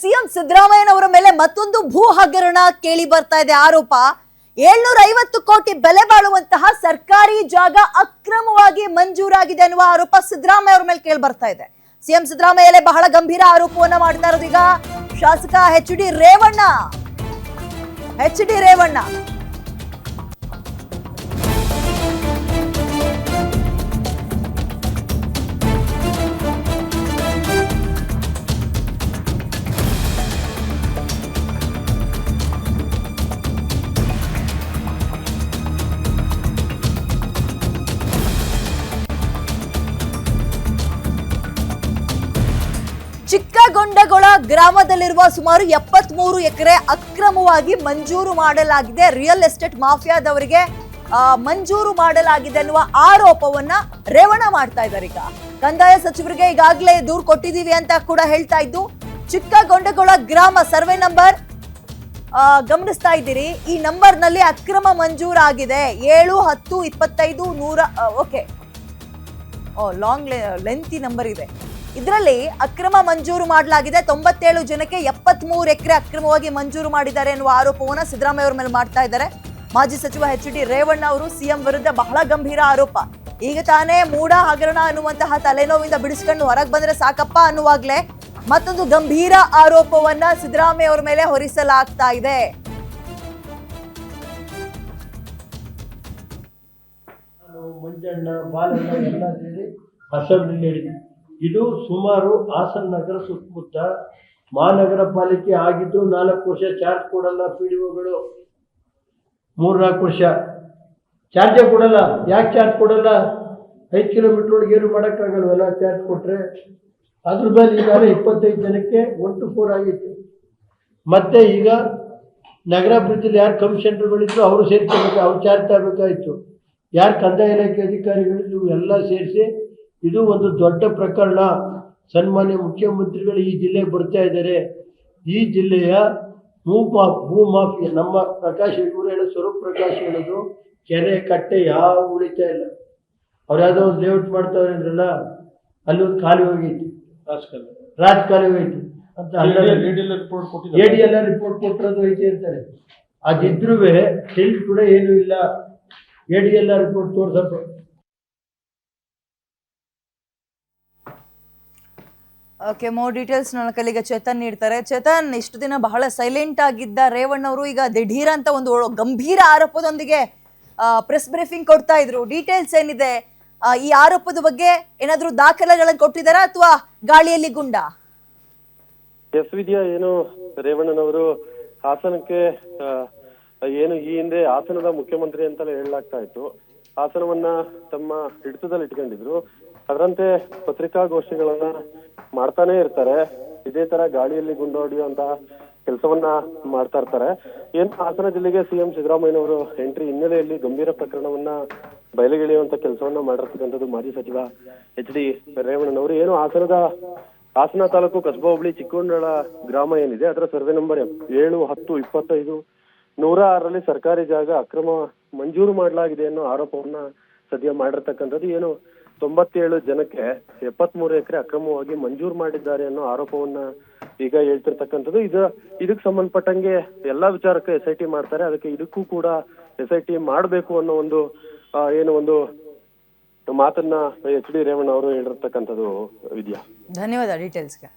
CM ಸಿದ್ದರಾಮಯ್ಯನವರ ಮೇಲೆ ಮತ್ತೊಂದು ಭೂ ಹಗರಣ ಕೇಳಿ ಬರ್ತಾ ಇದೆ. ಆರೋಪ 750 ಕೋಟಿ ಬೆಲೆ ಬಾಳುವಂತಹ ಸರ್ಕಾರಿ ಜಾಗ ಅಕ್ರಮವಾಗಿ ಮಂಜೂರಾಗಿದೆ ಅನ್ನುವ ಆರೋಪ ಸಿದ್ದರಾಮಯ್ಯ ಅವರ ಮೇಲೆ ಕೇಳಿ ಬರ್ತಾ ಇದೆ. ಸಿಎಂ ಸಿದ್ದರಾಮಯ್ಯ ಬಹಳ ಗಂಭೀರ ಆರೋಪವನ್ನ ಮಾಡ್ತಾ ಇರೋದು ಈಗ ಶಾಸಕ ಎಚ್ ಡಿ ರೇವಣ್ಣ. ಚಿಕ್ಕಗೊಂಡಗೊಳ ಗ್ರಾಮದಲ್ಲಿರುವ ಸುಮಾರು 73 ಎಕರೆ ಅಕ್ರಮವಾಗಿ ಮಂಜೂರು ಮಾಡಲಾಗಿದೆ. ರಿಯಲ್ ಎಸ್ಟೇಟ್ ಮಾಫಿಯಾದವರಿಗೆ ಮಂಜೂರು ಮಾಡಲಾಗಿದೆ ಅನ್ನುವ ಆರೋಪವನ್ನ ರೇವಣ್ಣ ಮಾಡ್ತಾ ಇದ್ದಾರೆ. ಈಗ ಕಂದಾಯ ಸಚಿವರಿಗೆ ಈಗಾಗಲೇ ದೂರು ಕೊಟ್ಟಿದ್ದೀವಿ ಅಂತ ಕೂಡ ಹೇಳ್ತಾ ಇದ್ದು, ಚಿಕ್ಕಗೊಂಡಗೊಳ ಗ್ರಾಮ ಸರ್ವೆ ನಂಬರ್ ಗಮನಿಸ್ತಾ ಇದ್ದೀರಿ. ಈ ನಂಬರ್ ನಲ್ಲಿ ಅಕ್ರಮ ಮಂಜೂರಾಗಿದೆ 7, 10, 25, 100. ಓಕೆ, ಲಾಂಗ್ ಲೆಂತಿ ನಂಬರ್ ಇದೆ. ಇದರಲ್ಲಿ ಅಕ್ರಮ ಮಂಜೂರು ಮಾಡಲಾಗಿದೆ. 97 ಜನಕ್ಕೆ 73 ಎಕರೆ ಅಕ್ರಮವಾಗಿ ಮಂಜೂರು ಮಾಡಿದ್ದಾರೆ ಎನ್ನುವ ಆರೋಪವನ್ನ ಸಿದ್ದರಾಮಯ್ಯ ಅವರ ಮೇಲೆ ಮಾಡ್ತಾ ಇದ್ದಾರೆ. ಮಾಜಿ ಸಚಿವ ಎಚ್ ಡಿ ರೇವಣ್ಣ ಅವರು ಸಿಎಂ ವಿರುದ್ಧ ಬಹಳ ಗಂಭೀರ ಆರೋಪ. ಈಗ ತಾನೇ ಮೂಡ ಹಗರಣ ಅನ್ನುವಂತಹ ತಲೆನೋವಿಂದ ಬಿಡಿಸ್ಕೊಂಡು ಹೊರಗೆ ಬಂದ್ರೆ ಸಾಕಪ್ಪ ಅನ್ನುವಾಗ್ಲೇ ಮತ್ತೊಂದು ಗಂಭೀರ ಆರೋಪವನ್ನ ಸಿದ್ದರಾಮಯ್ಯ ಅವರ ಮೇಲೆ ಹೊರಿಸಲಾಗ್ತಾ ಇದೆ. ಇದು ಸುಮಾರು ಹಾಸನ ನಗರ ಸುತ್ತಮುತ್ತ ಮಹಾನಗರ ಪಾಲಿಕೆ ಆಗಿದ್ದು 4 ವರ್ಷ ಚಾರ್ಜ್ ಕೊಡಲ್ಲ. PDOಗಳು 3-4 ವರ್ಷ ಚಾರ್ಜೇ ಕೊಡಲ್ಲ. ಯಾಕೆ ಚಾರ್ಜ್ ಕೊಡಲ್ಲ? 5 ಕಿಲೋಮೀಟರ್ ಒಳಗೆ ಏನು ಮಾಡೋಕ್ಕಾಗಲ್ವಲ್ಲ ಚಾರ್ಜ್ ಕೊಟ್ಟರೆ. ಅದ್ರ ಮೇಲೆ ಈಗಾಗಲೇ 25 ಜನಕ್ಕೆ 1 to 4 ಆಗಿತ್ತು. ಮತ್ತೆ ಈಗ ನಗರಾಭಿವೃದ್ಧಿಯಲ್ಲಿ ಯಾರು ಕಮಿಷನರ್ಗಳಿದ್ರು ಅವರು ಸೇರ್ಕೋಬೇಕು, ಅವ್ರು ಚಾರ್ಜ್ ತಗೋಬೇಕಾಯಿತು. ಯಾರು ಕಂದಾಯ ಇಲಾಖೆ ಅಧಿಕಾರಿಗಳಿದ್ರು ಎಲ್ಲ ಸೇರಿಸಿ ಇದು ಒಂದು ದೊಡ್ಡ ಪ್ರಕರಣ. ಸನ್ಮಾನ್ಯ ಮುಖ್ಯಮಂತ್ರಿಗಳು ಈ ಜಿಲ್ಲೆಗೆ ಬರ್ತಾ ಇದ್ದಾರೆ. ಈ ಜಿಲ್ಲೆಯ ಭೂಮಾಫಿ ನಮ್ಮ ಪ್ರಕಾಶ್ ಇವರು ಹೇಳೋ ಸ್ವರೂಪ್ ಪ್ರಕಾಶ್ ಹೇಳೋದು ಕೆರೆ ಕಟ್ಟೆ ಯಾವ ಉಳಿತಾ ಇಲ್ಲ. ಅವ್ರು ಯಾವುದೋ ಒಂದು ಲೇಔಟ್ ಮಾಡ್ತಾವ್ರೆ ಅಂದ್ರಲ್ಲ, ಅಲ್ಲಿ ಒಂದು ಕಾಲುವೆ ಹೋಗೈತಿ, ರಾಜಕಾಲುವೆ ಹೋಗೈತಿ ಅಂತ ADLR ರಿಪೋರ್ಟ್ ಕೊಟ್ಟಿರೋದು ಐತಿ ಅಂತಾರೆ. ಅದಿದ್ರೂ ಟಿಲ್ಟ್ ಕೂಡ ಏನೂ ಇಲ್ಲ. ADLR ರಿಪೋರ್ಟ್ ತೋರ್ಸಪ್ಪ. ಓಕೆ, ಮೋರ್ ಡೀಟೇಲ್ಸ್ ನನ್ನ ಕೈಲಿಗೆ ಚೇತನ್ ನೀಡ್ತಾರೆ. ಚೇತನ್, ಇಷ್ಟು ದಿನ ಬಹಳ ಸೈಲೆಂಟ್ ಆಗಿದ್ದ ರೇವಣ್ಣ ಅವರು ಈಗ ದಿಢೀರ್ ಅಂತ ಒಂದು ಗಂಭೀರ ಆರೋಪದೊಂದಿಗೆ ಪ್ರೆಸ್ ಬ್ರೀಫಿಂಗ್ ಕೊಡ್ತಾ ಇದ್ರು. ಡೀಟೇಲ್ಸ್ ಏನಿದೆ? ಈ ಆರೋಪದ ಬಗ್ಗೆ ಏನಾದ್ರೂ ದಾಖಲೆಗಳನ್ನು ಕೊಟ್ಟಿದ್ದಾರಾ ಅಥವಾ ಗಾಳಿಯಲ್ಲಿ ಗುಂಡ? ಎಸ್ ವಿದ್ಯಾ, ಏನು ರೇವಣ್ಣನವರು ಹಾಸನಕ್ಕೆ ಏನು ಈ ಹಿಂದೆ ಹಾಸನದ ಮುಖ್ಯಮಂತ್ರಿ ಅಂತಲೇ ಹೇಳಲಾಗ್ತಾ ಇತ್ತು. ಹಾಸನವನ್ನ ತಮ್ಮ ಹಿಡಿತದಲ್ಲಿ ಇಟ್ಕೊಂಡಿದ್ರು. ಅದರಂತೆ ಪತ್ರಿಕಾಗೋಷ್ಠಿಗಳನ್ನ ಮಾಡ್ತಾನೆ ಇರ್ತಾರೆ. ಇದೇ ತರ ಗಾಳಿಯಲ್ಲಿ ಗುಂಡೊಡೆಯುವಂತಹ ಕೆಲಸವನ್ನ ಮಾಡ್ತಾ ಇರ್ತಾರೆ. ಏನು ಹಾಸನ ಜಿಲ್ಲೆಗೆ ಸಿಎಂ ಸಿದ್ದರಾಮಯ್ಯನವರು ಎಂಟ್ರಿ ಹಿನ್ನೆಲೆಯಲ್ಲಿ ಗಂಭೀರ ಪ್ರಕರಣವನ್ನ ಬಯಲಿಗೆಳೆಯುವಂತ ಕೆಲಸವನ್ನ ಮಾಡಿರ್ತಕ್ಕಂಥದ್ದು ಮಾಜಿ ಸಚಿವ ಎಚ್ ಡಿ ರೇವಣ್ಣನವರು. ಏನು ಹಾಸನ ತಾಲೂಕು ಕಸಬಾ ಹೋಬಳಿ ಚಿಕ್ಕಗೊಂಡಳ ಗ್ರಾಮ ಏನಿದೆ ಅದರ ಸರ್ವೆ ನಂಬರ್ 7, 10, 25, 106ರಲ್ಲಿ ಸರ್ಕಾರಿ ಜಾಗ ಅಕ್ರಮ ಮಂಜೂರು ಮಾಡಲಾಗಿದೆ ಅನ್ನೋ ಆರೋಪವನ್ನ ಸದ್ಯ ಮಾಡಿರ್ತಕ್ಕಂಥದ್ದು. ಏನು 97 ಜನಕ್ಕೆ 73 ಎಕರೆ ಅಕ್ರಮವಾಗಿ ಮಂಜೂರು ಮಾಡಿದ್ದಾರೆ ಅನ್ನೋ ಆರೋಪವನ್ನ ಈಗ ಹೇಳ್ತಿರ್ತಕ್ಕಂಥದ್ದು. ಇದಕ್ಕೆ ಸಂಬಂಧಪಟ್ಟಂಗೆ ಎಲ್ಲಾ ವಿಚಾರಕ್ಕೆ SIT ಮಾಡ್ತಾರೆ. ಅದಕ್ಕೆ ಇದಕ್ಕೂ ಕೂಡ SIT ಮಾಡಬೇಕು ಅನ್ನೋ ಒಂದು ಮಾತನ್ನ ಎಚ್ ಡಿ ರೇವಣ್ಣ ಅವರು ಹೇಳಿರ್ತಕ್ಕಂಥದ್ದು. ವಿದ್ಯಾ, ಧನ್ಯವಾದ ಡೀಟೇಲ್ಸ್ಗೆ.